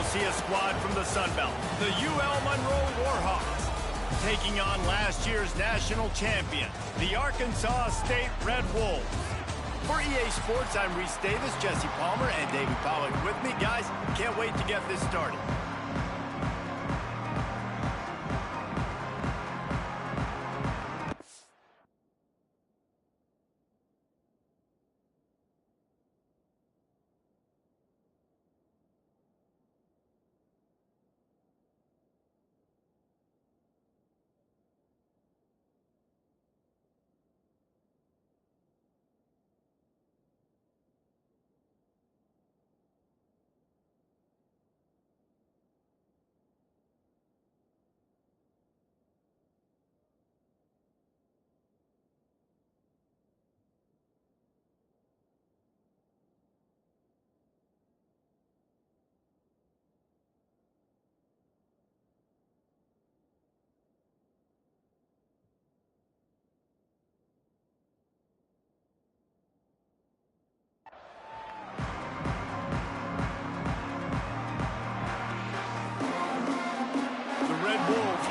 see a squad from the Sun Belt, the ULM Warhawks, taking on last year's national champion, the Arkansas State Red Wolves. For EA Sports, I'm Reese Davis, Jesse Palmer, and David Pollack with me. Guys, can't wait to get this started.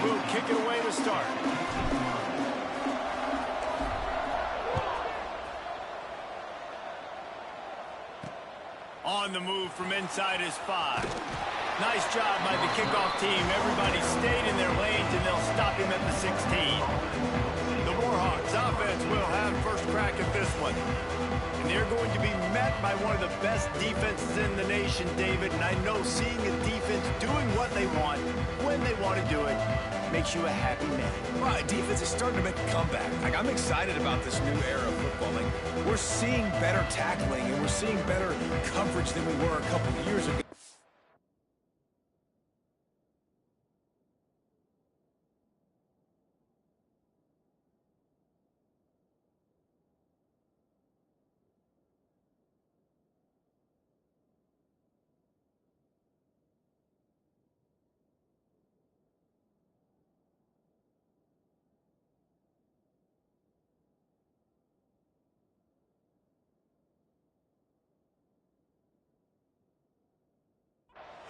Will kick it away to start. On the move from inside his 5. Nice job by the kickoff team. Everybody stayed in their lanes, and they'll stop him at the 16. The Warhawks offense will have first crack at this one. And they're going to be met by one of the best defenses in the nation, David. And I know seeing a defense doing what they want, when they want to do it, makes you a happy man. Right, defense is starting to make a comeback. I'm excited about this new era of football. We're seeing better tackling, and we're seeing better coverage than we were a couple of years ago.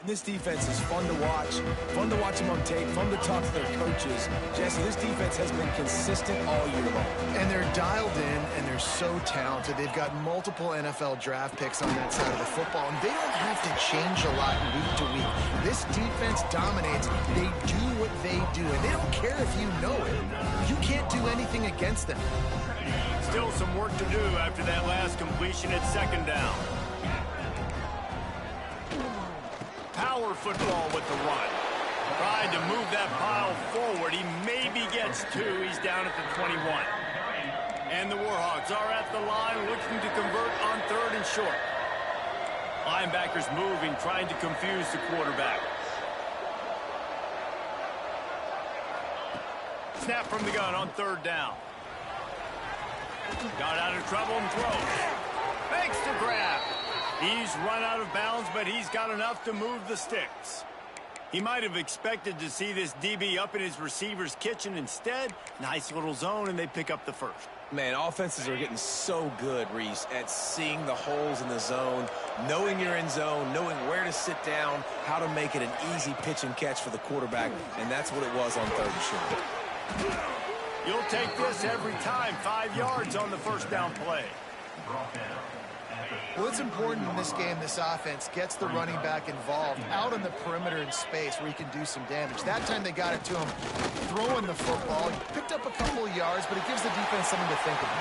This defense is fun to watch them on tape, fun to talk to their coaches. Jesse, this defense has been consistent all year long. And they're dialed in, and they're so talented. They've got multiple NFL draft picks on that side of the football, and they don't have to change a lot week to week. This defense dominates. They do what they do, and they don't care if you know it. You can't do anything against them. Still some work to do after that last completion at second down. Power football with the run. Trying to move that pile forward. He maybe gets 2. He's down at the 21. And the Warhawks are at the line looking to convert on 3rd and short. Linebackers moving, trying to confuse the quarterback. Snap from the gun on 3rd down. Got out of trouble and throws. Makes the grab. He's run out of bounds, but he's got enough to move the sticks. He might have expected to see this DB up in his receiver's kitchen. Instead, nice little zone, and they pick up the first. Man, offenses are getting so good, Reese, at seeing the holes in the zone, knowing you're in zone, knowing where to sit down, how to make it an easy pitch and catch for the quarterback, and that's what it was on 3rd and short. You'll take this every time. 5 yards on the first down play. Well, it's important in this game this offense gets the running back involved out on the perimeter in space where he can do some damage. That time they got it to him throwing the football. He picked up a couple of yards, but it gives the defense something to think about.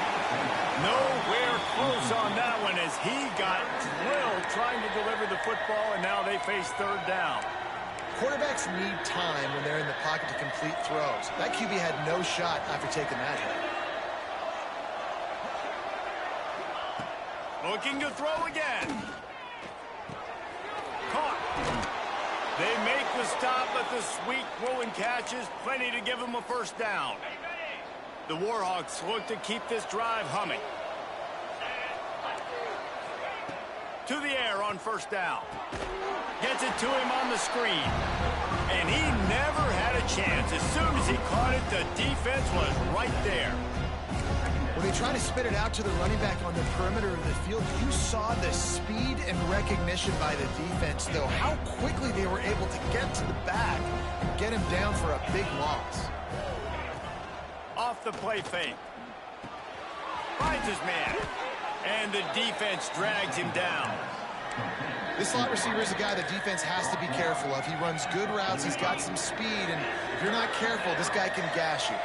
Nowhere close on that one as he got drilled trying to deliver the football, and now they face 3rd down. Quarterbacks need time when they're in the pocket to complete throws. That QB had no shot after taking that hit. Looking to throw again. Caught. They make the stop, but the sweet throwing catch is plenty to give them a first down. The Warhawks look to keep this drive humming. To the air on 1st down. Gets it to him on the screen. And he never had a chance. As soon as he caught it, the defense was right there. Well, they try to spit it out to the running back on the perimeter of the field. You saw the speed and recognition by the defense, though, how quickly they were able to get to the back and get him down for a big loss. Off the play fake. Finds his man. And the defense drags him down. This slot receiver is a guy the defense has to be careful of. He runs good routes. He's got some speed, and if you're not careful, this guy can gash you.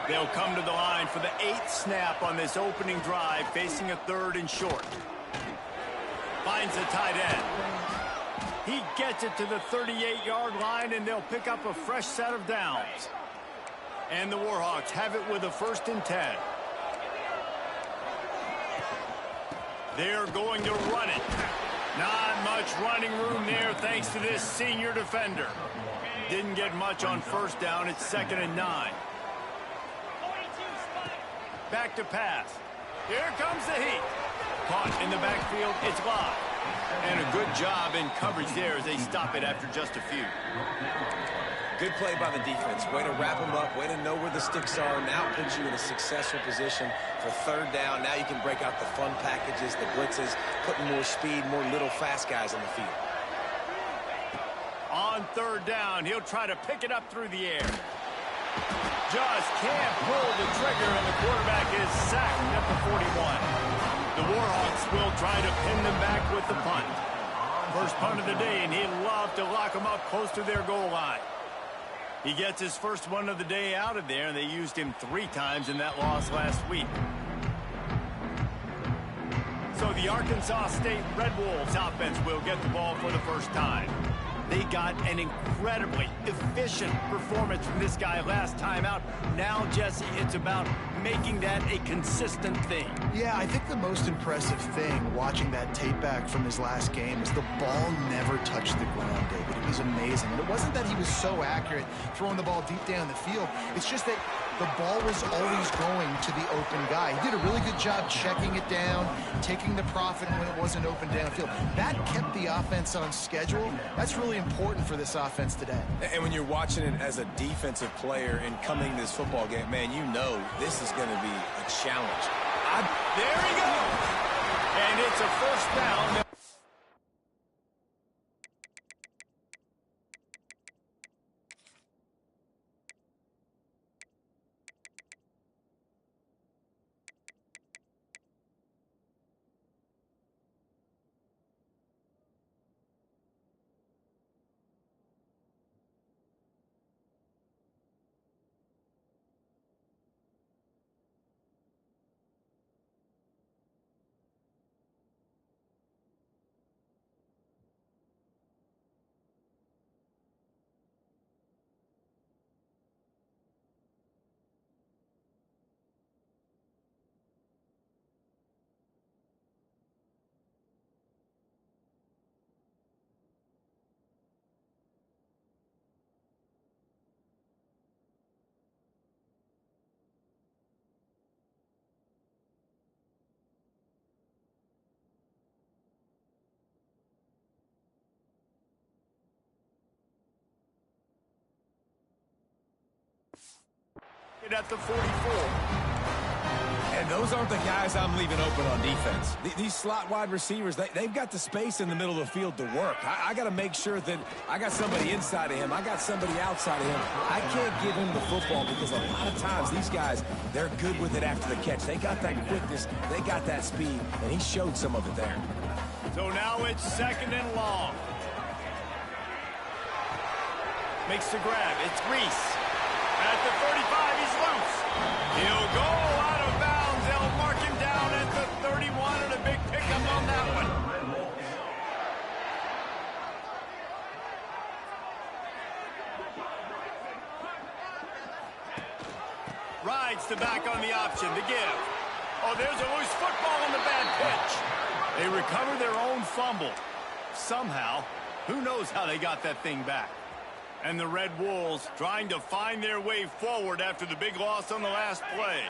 They'll come to the line for the 8th snap on this opening drive, facing a 3rd and short. Finds the tight end. He gets it to the 38-yard line, and they'll pick up a fresh set of downs. And the Warhawks have it with a 1st and 10. They're going to run it. Not much running room there thanks to this senior defender. Didn't get much on 1st down. It's 2nd and 9. Back to pass. Here comes the heat. Caught in the backfield. It's live. And a good job in coverage there as they stop it after just a few. Good play by the defense. Way to wrap them up. Way to know where the sticks are. Now puts you in a successful position for 3rd down. Now you can break out the fun packages, the blitzes, putting more speed, more little fast guys on the field. On 3rd down, he'll try to pick it up through the air. Just can't pull the trigger, and the quarterback is sacked at the 41. The Warhawks will try to pin them back with the punt. First punt of the day, and he'd love to lock them up close to their goal line. He gets his first one of the day out of there, and they used him 3 times in that loss last week. So the Arkansas State Red Wolves offense will get the ball for the first time. They got an incredibly efficient performance from this guy last time out. Now, Jesse, it's about making that a consistent thing. Yeah, I think the most impressive thing watching that tape back from his last game is the ball never touched the ground, David. It was amazing. And it wasn't that he was so accurate throwing the ball deep down the field. It's just that the ball was always going to the open guy. He did a really good job checking it down, taking the profit when it wasn't open downfield. That kept the offense on schedule. That's really important for this offense today. And when you're watching it as a defensive player and coming to this football game, man, you know this is going to be a challenge. There he goes! And it's a 1st down. At the 44. And those aren't the guys I'm leaving open on defense. These slot wide receivers, they've got the space in the middle of the field to work. I got to make sure that I got somebody inside of him. I got somebody outside of him. I can't give him the football because a lot of times these guys, they're good with it after the catch. They got that quickness. They got that speed, and he showed some of it there. So now it's 2nd and long. Makes the grab. It's Reese. At the 35, he's loose. He'll go out of bounds. They'll mark him down at the 31, and a big pickup on that one. Rides the back on the option to give. Oh, there's a loose football on the bad pitch. They recover their own fumble. Somehow, who knows how they got that thing back. And the Red Wolves trying to find their way forward after the big loss on the last play.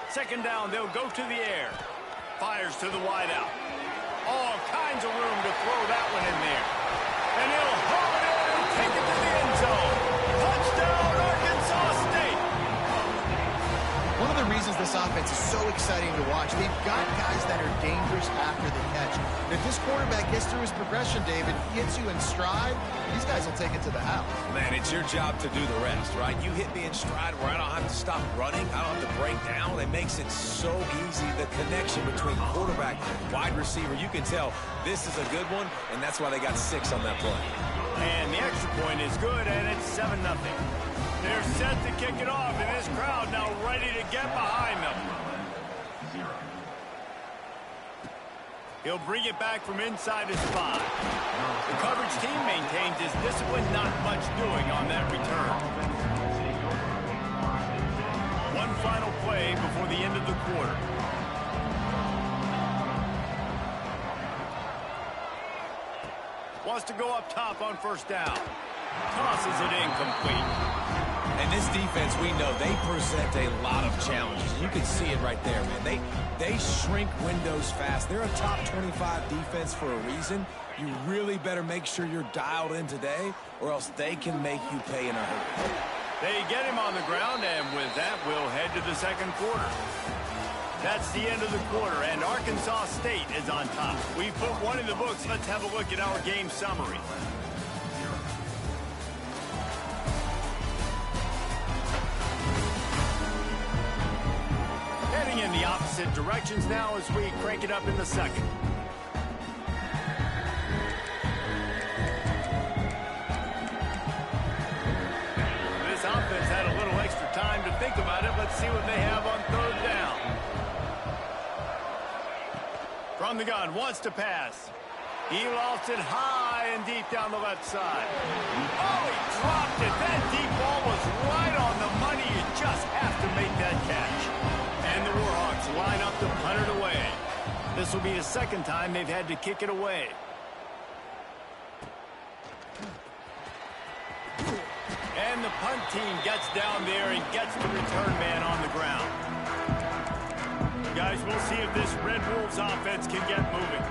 Second down, they'll go to the air. Fires to the wideout. All kinds of room to throw that one in there. And he'll haul it in and take it to the end zone. Touchdown, Arkansas State. One of the reasons this offense is so exciting to watch, they've got guys that are dangerous after the catch. And if this quarterback gets through his progression, David, hits you in stride, these guys will take it to the house. Man, it's your job to do the rest, right? You hit me in stride where I don't have to stop running. I don't have to break down. It makes it so easy. The connection between quarterback and wide receiver, you can tell this is a good one, and that's why they got 6 on that play. And the extra point is good, and it's 7-0. They're set to kick it off, and this crowd now ready to get behind them. He'll bring it back from inside his 5. The coverage team maintains his discipline, not much doing on that return. One final play before the end of the quarter. Wants to go up top on first down. Tosses it incomplete. And this defense, we know, they present a lot of challenges. You can see it right there, man. They shrink windows fast. They're a top 25 defense for a reason. You really better make sure you're dialed in today, or else they can make you pay in a hurry. They get him on the ground, and with that, we'll head to the second quarter. That's the end of the quarter, and Arkansas State is on top. We put one in the books. Let's have a look at our game summary. Heading in the opposite directions now as we crank it up in the second. This offense had a little extra time to think about it. Let's see what they have on third down. From the gun, wants to pass. He lost it high and deep down the left side. Oh, he dropped it. That deep ball was right on the money. You just have to make that catch. And the Warhawks line up to punt it away. This will be the second time they've had to kick it away. And the punt team gets down there and gets the return man on the ground. Guys, we'll see if this Red Wolves offense can get moving.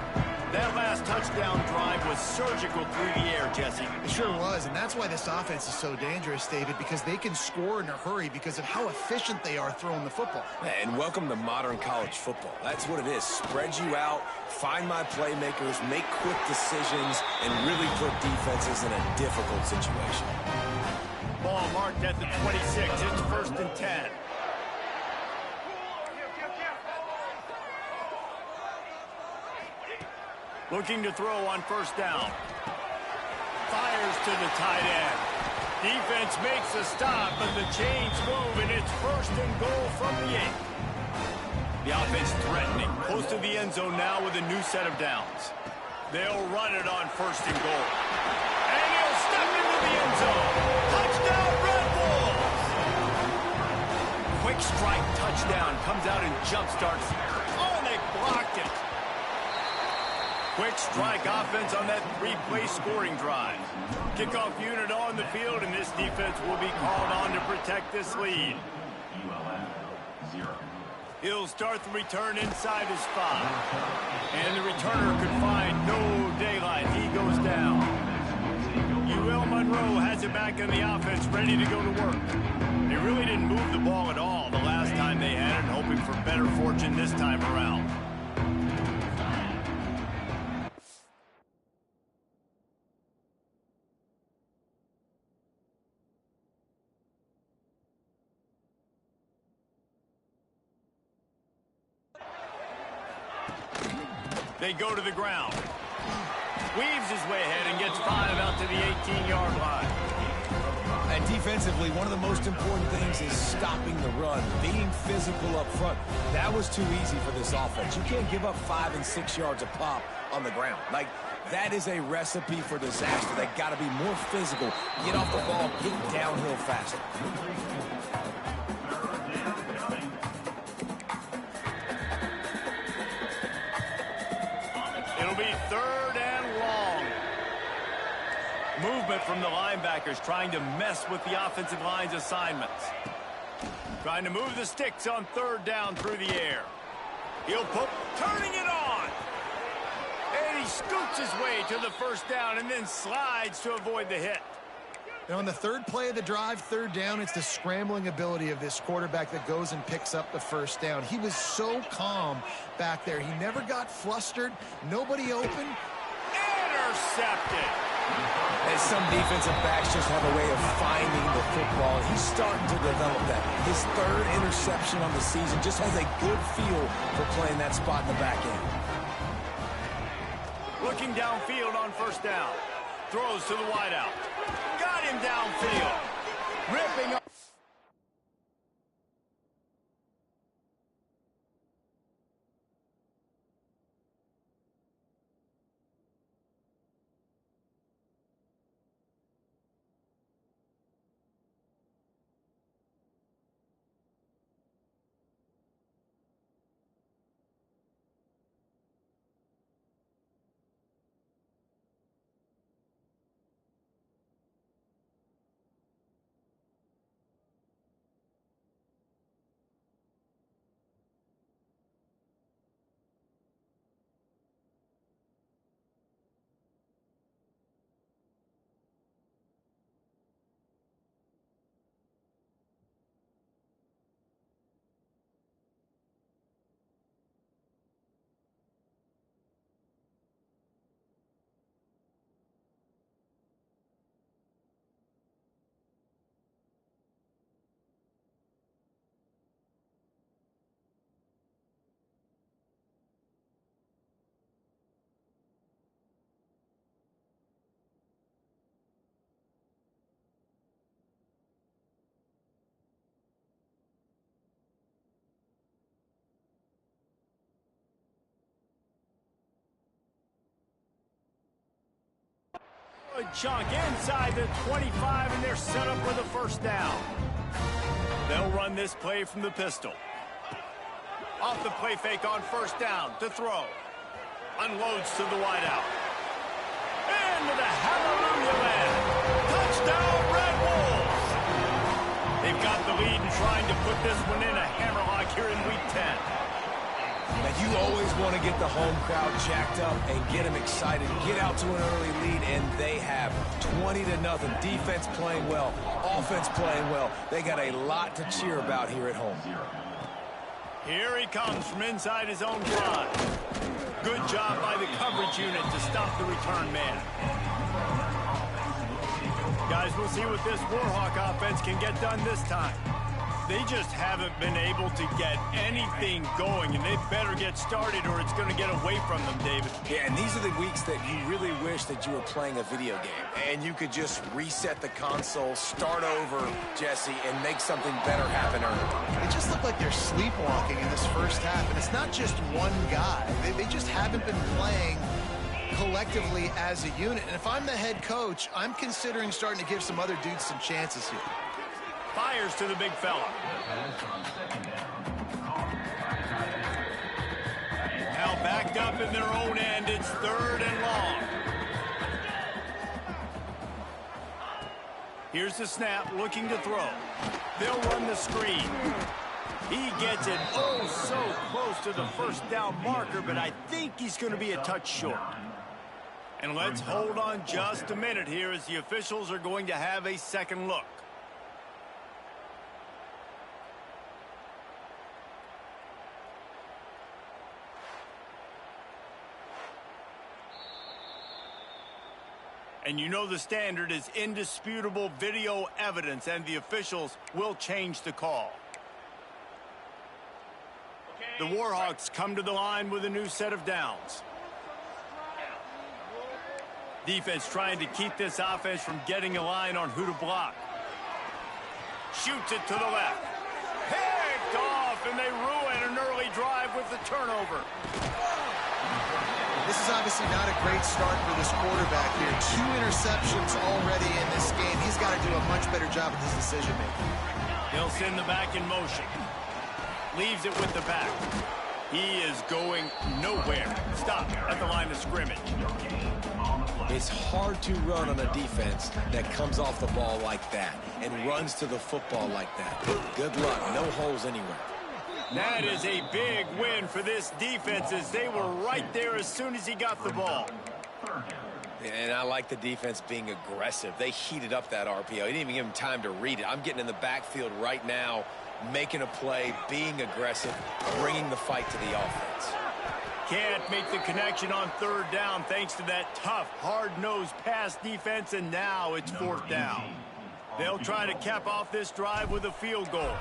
That last touchdown drive was surgical through the air, Jesse. It sure was, and that's why this offense is so dangerous, David, because they can score in a hurry because of how efficient they are throwing the football. And welcome to modern college football. That's what it is. Spread you out, find my playmakers, make quick decisions, and really put defenses in a difficult situation. Ball marked at the 26. It's 1st and 10. Looking to throw on first down. Fires to the tight end. Defense makes a stop, but the chains move, and it's 1st and goal from the 8. The offense threatening. Close to the end zone now with a new set of downs. They'll run it on 1st and goal. And he'll step into the end zone. Touchdown, Red Bulls! Quick strike touchdown. Comes out and jump starts. Oh, and they blocked it. Quick strike offense on that 3-play scoring drive. Kickoff unit on the field, and this defense will be called on to protect this lead. He'll start the return inside his 5. And the returner could find no daylight. He goes down. UL Monroe has it back in the offense, ready to go to work. They really didn't move the ball at all the last time they had it, hoping for better fortune this time around. They go to the ground. Weaves his way ahead and gets 5 out to the 18-yard line. And defensively, one of the most important things is stopping the run, being physical up front. That was too easy for this offense. You can't give up 5 and 6 yards a pop on the ground. Like, that is a recipe for disaster. They got to be more physical, get off the ball, get downhill faster. It'll be 3rd and long. Movement from the linebackers trying to mess with the offensive line's assignments. Trying to move the sticks on 3rd down through the air. He'll put, turning it on. he scoots his way to the first down and then slides to avoid the hit. And on the third play of the drive, third down, it's the scrambling ability of this quarterback that goes and picks up the first down. He was so calm back there. He never got flustered. Nobody open. Intercepted. And some defensive backs just have a way of finding the football. And he's starting to develop that. His third interception on the season just has a good feel for playing that spot in the back end. Looking downfield on first down. Throws to the wideout. Got him downfield. Ripping up. A chunk inside the 25, and they're set up for the first down. They'll run this play from the pistol. Off the play fake on first down to throw. Unloads to the wideout. Into the hallelujah land. Touchdown, Red Wolves! They've got the lead and trying to put this one in a hammerlock here in Week 10. Now, you always want to get the home crowd jacked up and get them excited. Get out to an early lead, and they have 20-0. Defense playing well, offense playing well. They got a lot to cheer about here at home. Here he comes from inside his own 5. Good job by the coverage unit to stop the return man. Guys, we'll see what this Warhawk offense can get done this time. They just haven't been able to get anything going, and they better get started or it's going to get away from them, David. Yeah, and these are the weeks that you really wish that you were playing a video game, and you could just reset the console, start over, Jesse, and make something better happen early. They just look like they're sleepwalking in this first half, and it's not just one guy. They just haven't been playing collectively as a unit. And if I'm the head coach, I'm considering starting to give some other dudes some chances here. Fires to the big fella. Now backed up in their own end. It's third and long. Here's the snap, looking to throw. They'll run the screen. He gets it oh so close to the first down marker, but I think he's going to be a touch short. And let's hold on just a minute here as the officials are going to have a second look. And you know the standard is indisputable video evidence, and the officials will change the call. The Warhawks come to the line with a new set of downs. Defense trying to keep this offense from getting a line on who to block. Shoots it to the left. Picked off, and they ruin an early drive with the turnover. This is obviously not a great start for this quarterback here. 2 interceptions already in this game. He's got to do a much better job with his decision-making. He'll send the back in motion. Leaves it with the back. He is going nowhere. Stop at the line of scrimmage. It's hard to run on a defense that comes off the ball like that and runs to the football like that. Good luck. No holes anywhere. That is a big win for this defense as they were right there as soon as he got the ball. And I like the defense being aggressive. They heated up that RPO. He didn't even give him time to read it. I'm getting in the backfield right now, making a play, being aggressive, bringing the fight to the offense. Can't make the connection on third down thanks to that tough, hard-nosed pass defense, and now it's fourth down. They'll try to cap off this drive with a field goal.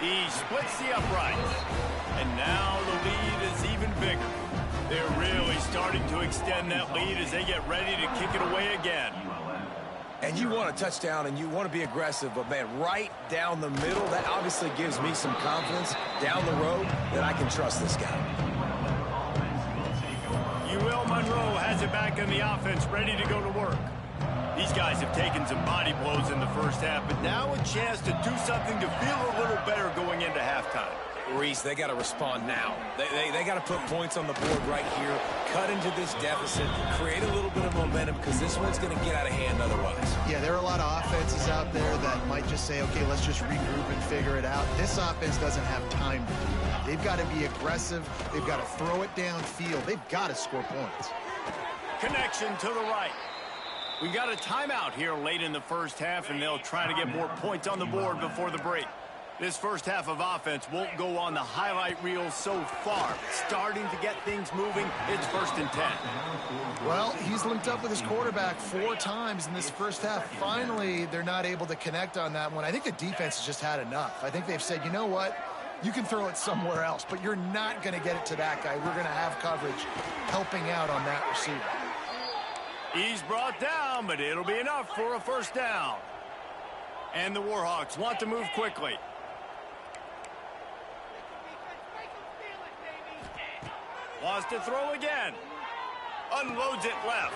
He splits the uprights, and now the lead is even bigger. They're really starting to extend that lead as they get ready to kick it away again. And you want a touchdown and you want to be aggressive, but man, right down the middle, that obviously gives me some confidence down the road that I can trust this guy. ULM has it back in the offense, ready to go to work. These guys have taken some body blows in the first half, but now a chance to do something to feel a little better going into halftime. Reese, they got to respond now. They got to put points on the board right here, cut into this deficit, create a little bit of momentum because this one's going to get out of hand otherwise. Yeah, there are a lot of offenses out there that might just say, okay, let's just regroup and figure it out. This offense doesn't have time to do that. They've got to be aggressive. They've got to throw it downfield. They've got to score points. Connection to the right. We got a timeout here late in the first half, and they'll try to get more points on the board before the break. This first half of offense won't go on the highlight reel so far. Starting to get things moving, it's 1st and 10. Well, he's linked up with his quarterback 4 times in this first half. Finally, they're not able to connect on that one. I think the defense has just had enough. I think they've said, you know what? You can throw it somewhere else, but you're not going to get it to that guy. We're going to have coverage helping out on that receiver. He's brought down, but it'll be enough for a first down. And the Warhawks want to move quickly. Wants to throw again. Unloads it left.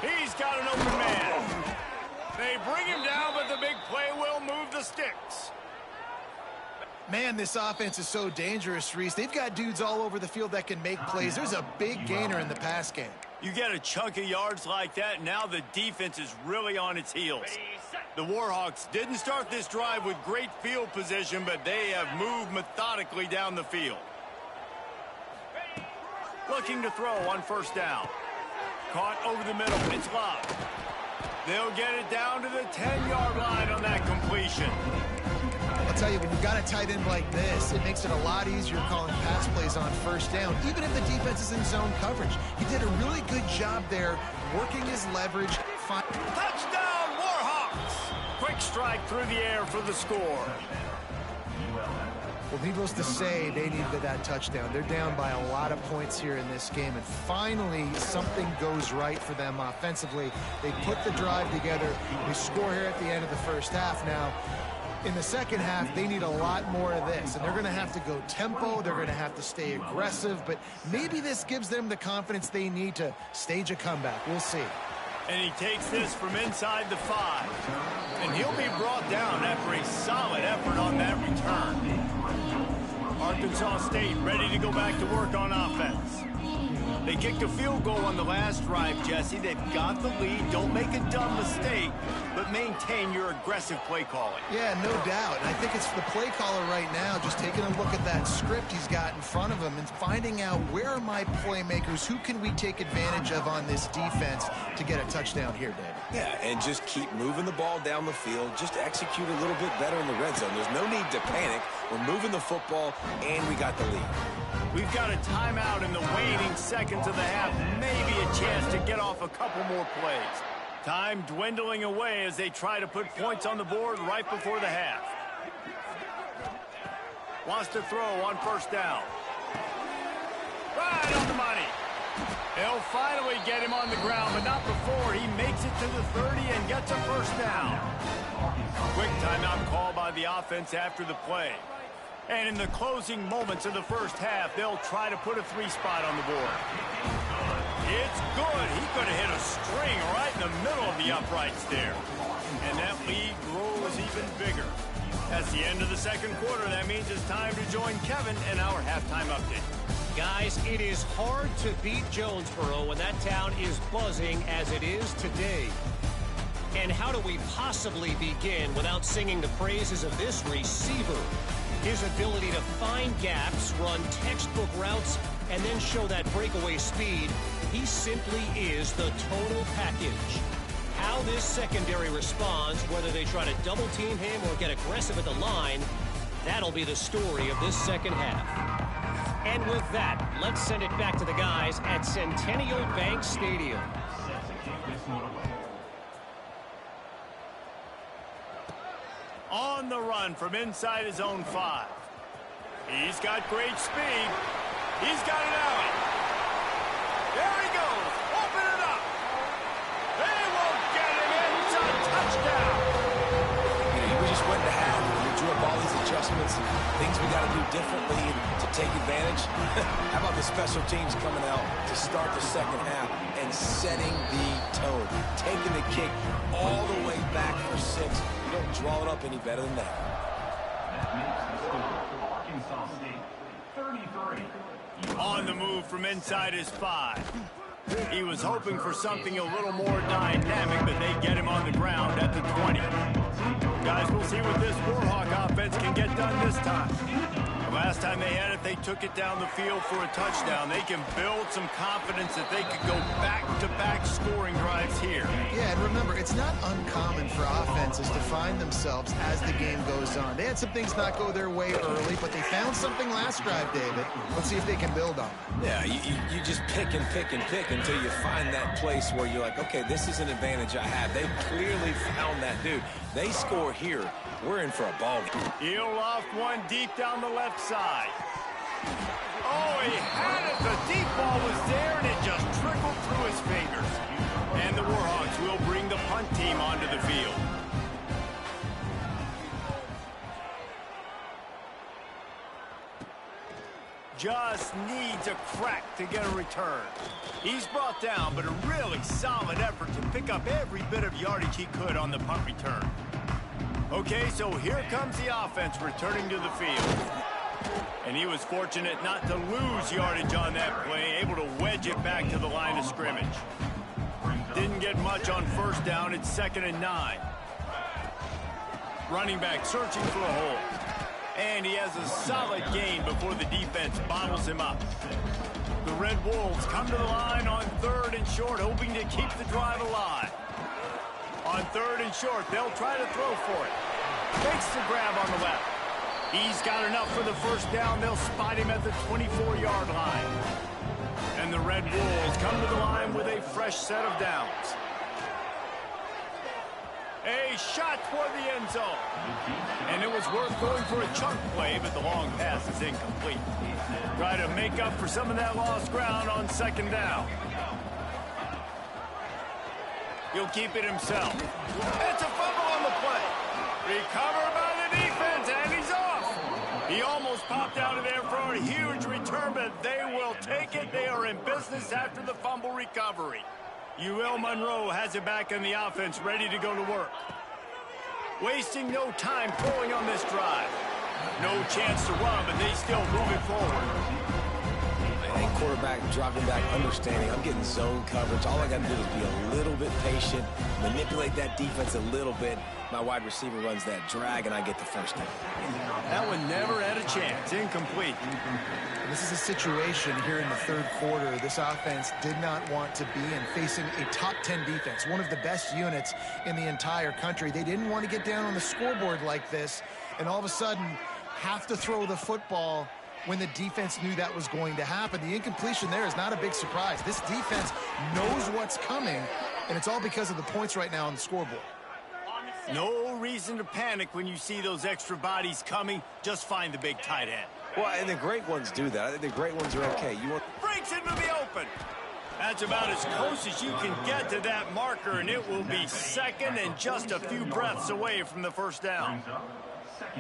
He's got an open man. They bring him down, but the big play will move the sticks. Man, this offense is so dangerous, Reese. They've got dudes all over the field that can make plays. There's a big gainer in the pass game. You get a chunk of yards like that, now the defense is really on its heels. The Warhawks didn't start this drive with great field position, but they have moved methodically down the field. Looking to throw on first down. Caught over the middle. It's locked. They'll get it down to the 10-yard line on that completion. I'll tell you, when you've got a tight end like this, it makes it a lot easier calling pass plays on first down, even if the defense is in zone coverage. He did a really good job there, working his leverage. Touchdown, Warhawks! Quick strike through the air for the score. Well, needless to say, they needed that touchdown. They're down by a lot of points here in this game, and finally something goes right for them offensively. They put the drive together. They score here at the end of the first half. Now, in the second half, they need a lot more of this, and they're going to have to go tempo. They're going to have to stay aggressive, but maybe this gives them the confidence they need to stage a comeback. We'll see. And he takes this from inside the 5. And he'll be brought down after a solid effort on that return. Arkansas State ready to go back to work on offense. They kicked a field goal on the last drive, Jesse. They've got the lead. Don't make a dumb mistake, but maintain your aggressive play calling. Yeah, no doubt. And I think it's the play caller right now just taking a look at that script he's got in front of him and finding out where are my playmakers, who can we take advantage of on this defense to get a touchdown here, David. Yeah, and just keep moving the ball down the field. Just execute a little bit better in the red zone. There's no need to panic. We're moving the football, and we got the lead. We've got a timeout in the waning seconds of the half. Maybe a chance to get off a couple more plays. Time dwindling away as they try to put points on the board right before the half. Wants to throw on first down. Right on the money. They'll finally get him on the ground, but not before he makes it to the 30 and gets a first down. Quick timeout call by the offense after the play. And in the closing moments of the first half, they'll try to put a 3-spot on the board. It's good. He could have hit a string right in the middle of the uprights there. And that lead grows even bigger. That's the end of the second quarter. That means it's time to join Kevin in our halftime update. Guys, it is hard to beat Jonesboro when that town is buzzing as it is today. And how do we possibly begin without singing the praises of this receiver? His ability to find gaps, run textbook routes, and then show that breakaway speed. He simply is the total package. How this secondary responds, whether they try to double team him or get aggressive at the line, that'll be the story of this second half. And with that, let's send it back to the guys at Centennial Bank Stadium. On the run from inside his own 5. He's got great speed. He's got an alley. There he goes. Open it up. They won't get him in. It's a touchdown. We just went to half. We drew up all these adjustments and things we got to do differently to take advantage. How about the special teams coming out to start the second half and setting the tone, taking the kick all the way back for 6. You don't draw it up any better than that. That makes the score Arkansas State 33. On the move from inside his 5. He was hoping for something a little more dynamic, but they get him on the ground at the 20. Guys, we'll see what this Warhawk offense can get done this time. The last time they had it, they took it down the field for a touchdown. They can build some confidence that they could go back-to-back scoring drives here. Yeah, and remember, it's not uncommon for offenses to find themselves as the game goes on. They had some things not go their way early, but they found something last drive, David. Let's see if they can build on it. Yeah, you just pick and pick and pick until you find that place where you're like, okay, this is an advantage I have. They clearly found that dude. They score here. We're in for a ball game. He'll loft one deep down the left side. Oh, he had it. The deep ball was there, and it just trickled through his fingers. And the Warhawks will bring the punt team onto the field. Just needs a crack to get a return. He's brought down, but a really solid effort to pick up every bit of yardage he could on the punt return. Okay, so here comes the offense returning to the field. And he was fortunate not to lose yardage on that play, able to wedge it back to the line of scrimmage. Didn't get much on first down. It's 2nd and 9. Running back searching for a hole. And he has a solid gain before the defense bottles him up. The Red Wolves come to the line on 3rd and short, hoping to keep the drive alive. On 3rd and short, they'll try to throw for it. Makes the grab on the left. He's got enough for the first down. They'll spot him at the 24-yard line. And the Red Wolves come to the line with a fresh set of downs. A shot toward the end zone. And it was worth going for a chunk play, but the long pass is incomplete. Try to make up for some of that lost ground on 2nd down. He'll keep it himself. It's a fumble on the play. Recovered by the defense, and he's off. He almost popped out of there for a huge return, but they will take it. They are in business after the fumble recovery. UL Monroe has it back in the offense, ready to go to work. Wasting no time throwing on this drive. No chance to run, but they still move it forward. And quarterback dropping back, understanding I'm getting zone coverage. All I got to do is be a little bit patient, manipulate that defense a little bit. My wide receiver runs that drag, and I get the first down. That one never had a chance. Incomplete. This is a situation here in the 3rd quarter. This offense did not want to be in, facing a top 10 defense, one of the best units in the entire country. They didn't want to get down on the scoreboard like this, and all of a sudden have to throw the football when the defense knew that was going to happen. The incompletion there is not a big surprise. This defense knows what's coming, and it's all because of the points right now on the scoreboard. No reason to panic when you see those extra bodies coming. Just find the big tight end. Well, and the great ones do that. I think the great ones are okay. Breaks into the open. That's about as close as you can get to that marker, and it will be 2nd and just a few breaths away from the first down.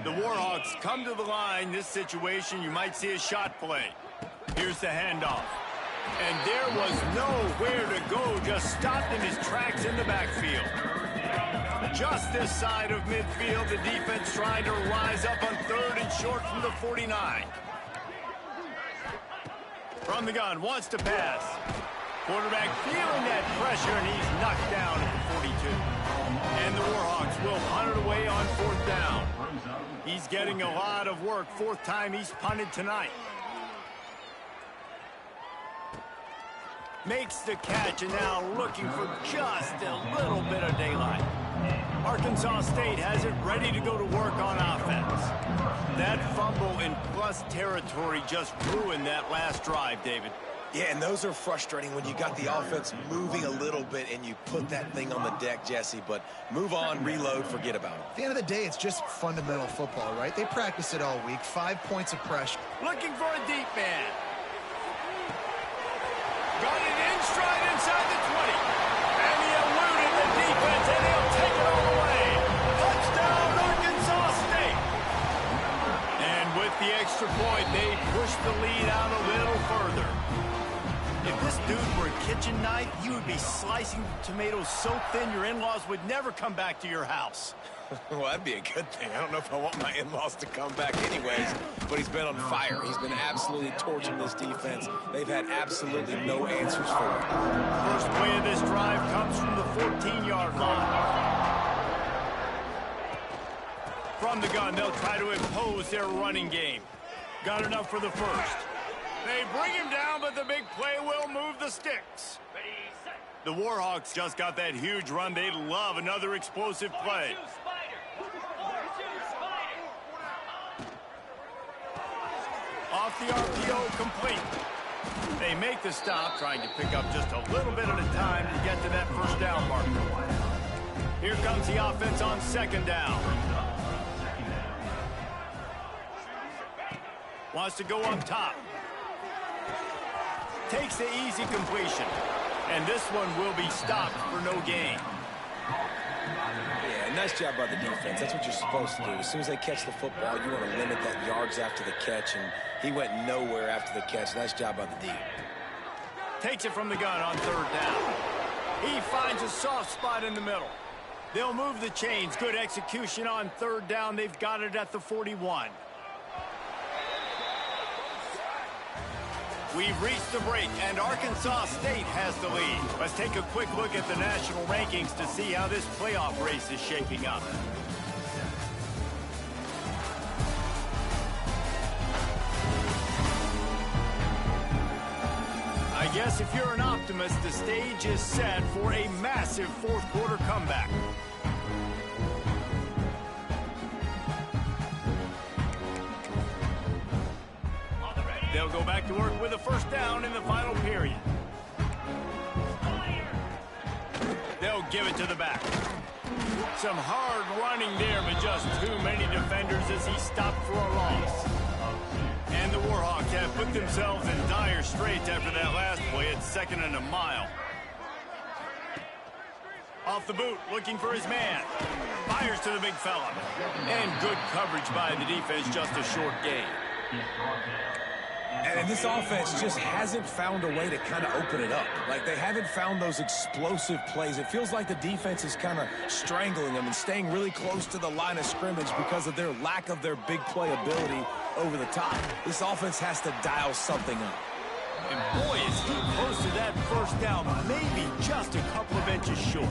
The Warhawks come to the line. This situation, you might see a shot play. Here's the handoff. And there was nowhere to go, just stopped in his tracks in the backfield. Just this side of midfield, the defense trying to rise up on 3rd and short from the 49. From the gun, wants to pass. Quarterback feeling that pressure, and he's knocked down at the 42. the Warhawks will punt it away on 4th down. He's getting a lot of work. 4th time he's punted tonight. Makes the catch and now looking for just a little bit of daylight. Arkansas State has it ready to go to work on offense. That fumble in plus territory just ruined that last drive, David. Yeah, and those are frustrating when you got the offense moving a little bit and you put that thing on the deck, Jesse. But move on, reload, forget about it. At the end of the day, it's just fundamental football, right? They practice it all week. 5 points of pressure. Looking for a deep man. Got it in stride inside the 20. And he eluded the defense, and he'll take it all the way. Touchdown, Arkansas State. And with the extra point, they push the lead out a little further. If this dude were a kitchen knife, you would be slicing tomatoes so thin your in-laws would never come back to your house. Well, that'd be a good thing. I don't know if I want my in-laws to come back anyways, but he's been on fire. He's been absolutely torching this defense. They've had absolutely no answers for it. First play of this drive comes from the 14-yard line. From the gun, they'll try to impose their running game. Got enough for the first. They bring him down, but the big play will move the sticks. The Warhawks just got that huge run. They love another explosive play. Off the RPO, complete. They make the stop, trying to pick up just a little bit at a time to get to that first down marker. Here comes the offense on 2nd down. Wants to go up top. Takes the easy completion. And this one will be stopped for no gain. Yeah, nice job by the defense. That's what you're supposed to do. As soon as they catch the football, you want to limit that yards after the catch, and he went nowhere after the catch. Nice job by the D. Takes it from the gun on 3rd down. He finds a soft spot in the middle. They'll move the chains. Good execution on 3rd down. They've got it at the 41. We've reached the break, and Arkansas State has the lead. Let's take a quick look at the national rankings to see how this playoff race is shaping up. I guess if you're an optimist, the stage is set for a massive 4th quarter comeback. They'll go back to work with a first down in the final period. They'll give it to the back. Some hard running there, but just too many defenders as he stopped for a loss. And the Warhawks have put themselves in dire straits after that last play at 2nd and a mile. Off the boot, looking for his man. Fires to the big fella. And good coverage by the defense, just a short gain. And this offense just hasn't found a way to kind of open it up. Like, they haven't found those explosive plays. It feels like the defense is kind of strangling them and staying really close to the line of scrimmage because of their lack of their big play ability over the top. This offense has to dial something up. And boy, is he close to that first down, maybe just a couple of inches short.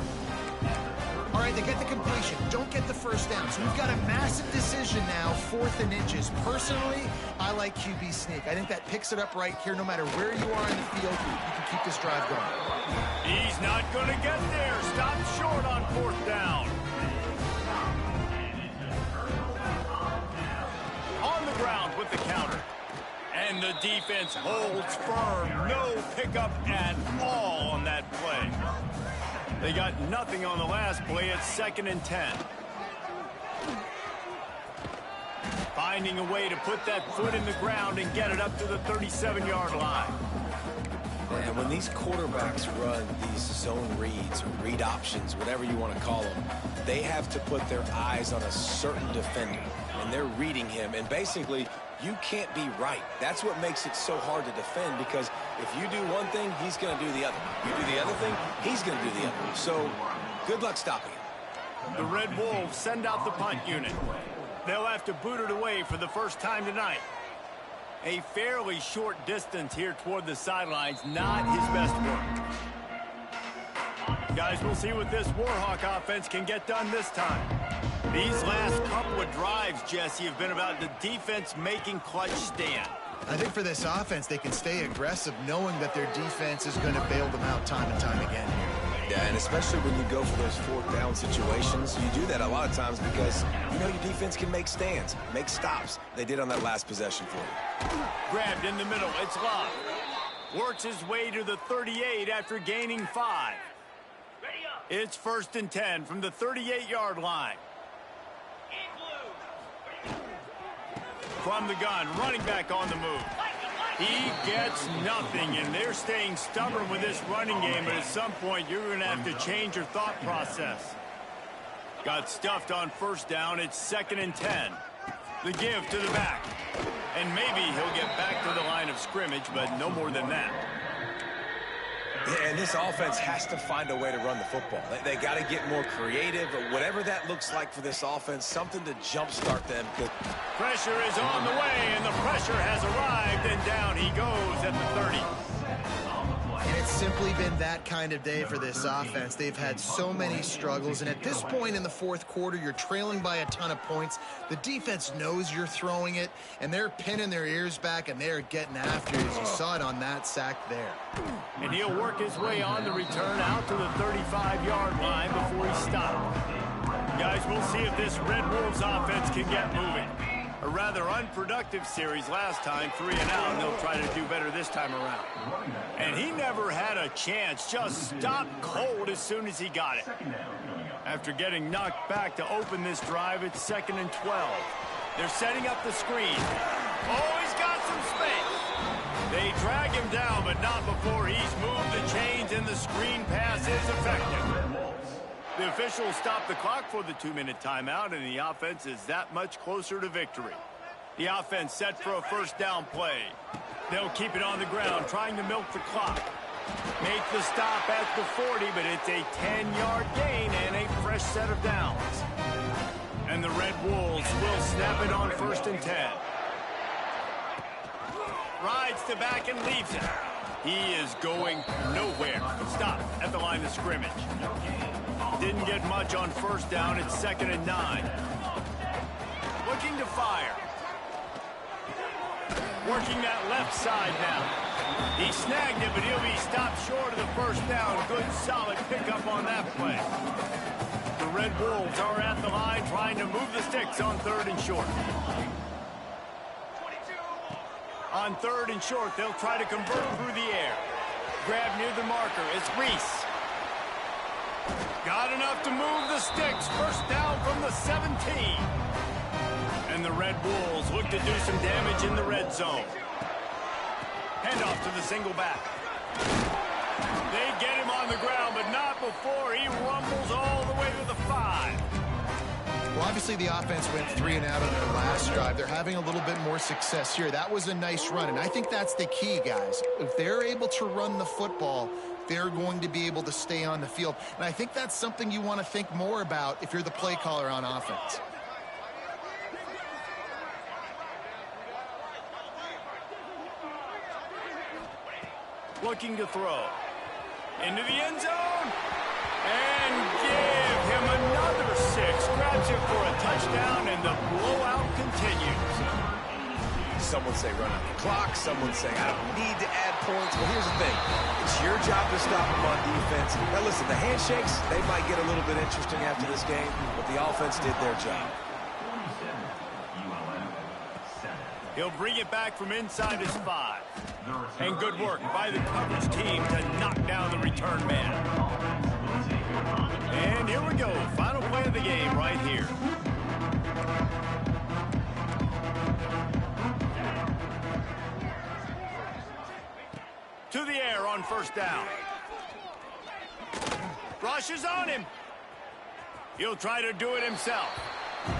All right, they get the completion. Don't get the first down. So we've got a massive decision now, 4th and inches. Personally, I like QB sneak. I think that picks it up right here. No matter where you are in the field, you can keep this drive going. He's not going to get there. Stop short on 4th down. On the ground with the counter. And the defense holds firm. No pickup at all on that play. They got nothing on the last play at 2nd and 10. Finding a way to put that foot in the ground and get it up to the 37-yard line. And when these quarterbacks run these zone reads or read options, whatever you want to call them, they have to put their eyes on a certain defender. And they're reading him. And basically, you can't be right. That's what makes it so hard to defend, because if you do one thing, he's going to do the other. You do the other thing, he's going to do the other. So good luck stopping him. The Red Wolves send out the punt unit. They'll have to boot it away for the first time tonight. A fairly short distance here toward the sidelines, not his best work. Guys, we'll see what this Warhawk offense can get done this time. These last couple of drives, Jesse, have been about the defense making clutch stand. I think for this offense, they can stay aggressive knowing that their defense is going to bail them out time and time again here. Yeah, and especially when you go for those fourth down situations, you do that a lot of times because you know your defense can make stands, make stops. They did on that last possession for you. Grabbed in the middle. It's Love. Works his way to the 38 after gaining 5. It's 1st and 10 from the 38-yard line. From the gun, running back on the move. He gets nothing, and they're staying stubborn with this running game, but at some point, you're going to have to change your thought process. Got stuffed on 1st down. It's 2nd and 10. The give to the back. And maybe he'll get back to the line of scrimmage, but no more than that. Yeah, and this offense has to find a way to run the football. They got to get more creative, but whatever that looks like for this offense, something to jumpstart them. Pressure is on the way, and the pressure has arrived, and down he goes at the 30. And it's simply been that kind of day for this offense. They've had so many struggles, and at this point in the fourth quarter, you're trailing by a ton of points. The defense knows you're throwing it, and they're pinning their ears back, and they're getting after it, as you saw it on that sack there. And he'll work his way on the return out to the 35-yard line before he stopped. Guys, we'll see if this Red Wolves offense can get moving. A rather unproductive series last time, 3 and out, and they'll try to do better this time around. And he never had a chance, just stopped cold as soon as he got it. After getting knocked back to open this drive, it's 2nd and 12. They're setting up the screen. Oh, he's got some space. They drag him down, but not before he's moved the chains, and the screen pass is effective. The officials stop the clock for the 2-minute timeout, and the offense is that much closer to victory. The offense set for a 1st down play. They'll keep it on the ground, trying to milk the clock. Make the stop at the 40, but it's a 10-yard gain and a fresh set of downs. And the Red Wolves will snap it on 1st and 10. Rides to back and leaves it. He is going nowhere. Stop at the line of scrimmage. Didn't get much on 1st down. It's 2nd and 9. Looking to fire. Working that left side now. He snagged it, but he'll be stopped short of the 1st down. Good, solid pickup on that play. The Red Wolves are at the line trying to move the sticks on 3rd and short. On 3rd and short, they'll try to convert through the air. Grab near the marker. It's Reese. Got enough to move the sticks. 1st down from the 17. And the Red Wolves look to do some damage in the red zone. Handoff to the single back. They get him on the ground, but not before he rumbles all the way to the 5. Well, obviously the offense went 3 and out on their last drive. They're having a little bit more success here. That was a nice run, and I think that's the key, guys. If they're able to run the football, they're going to be able to stay on the field. And I think that's something you want to think more about if you're the play caller on offense. Looking to throw. Into the end zone. And give him another 6. Grabs it for a touchdown, and the blowout continues. Someone say run out the clock. Someone say I don't need to add points. Well, here's the thing. It's your job to stop them on defense. Now, listen, the handshakes, they might get a little bit interesting after this game, but the offense did their job. ULM 7. He'll bring it back from inside his 5. And good work by the coverage team to knock down the return man. And here we go. Final play of the game right here. To the air on 1st down. Rushes on him. He'll try to do it himself.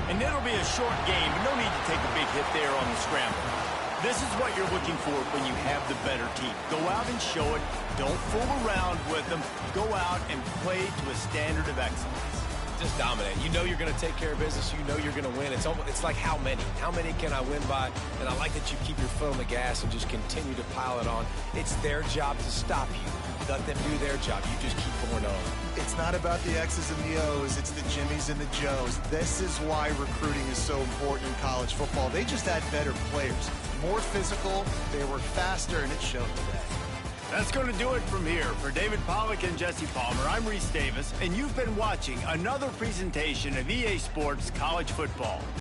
And it'll be a short game, but no need to take a big hit there on the scramble. This is what you're looking for when you have the better team. Go out and show it. Don't fool around with them. Go out and play to a standard of excellence. Just dominate. You know you're going to take care of business. You know you're going to win. It's like how many? How many can I win by? And I like that you keep your foot on the gas and just continue to pile it on. It's their job to stop you. Let them do their job. You just keep going on. It's not about the X's and the O's. It's the Jimmies and the Joes. This is why recruiting is so important in college football. They just had better players, more physical, they were faster, and it showed today. That's going to do it from here. For David Pollack and Jesse Palmer, I'm Reese Davis, and you've been watching another presentation of EA Sports College Football.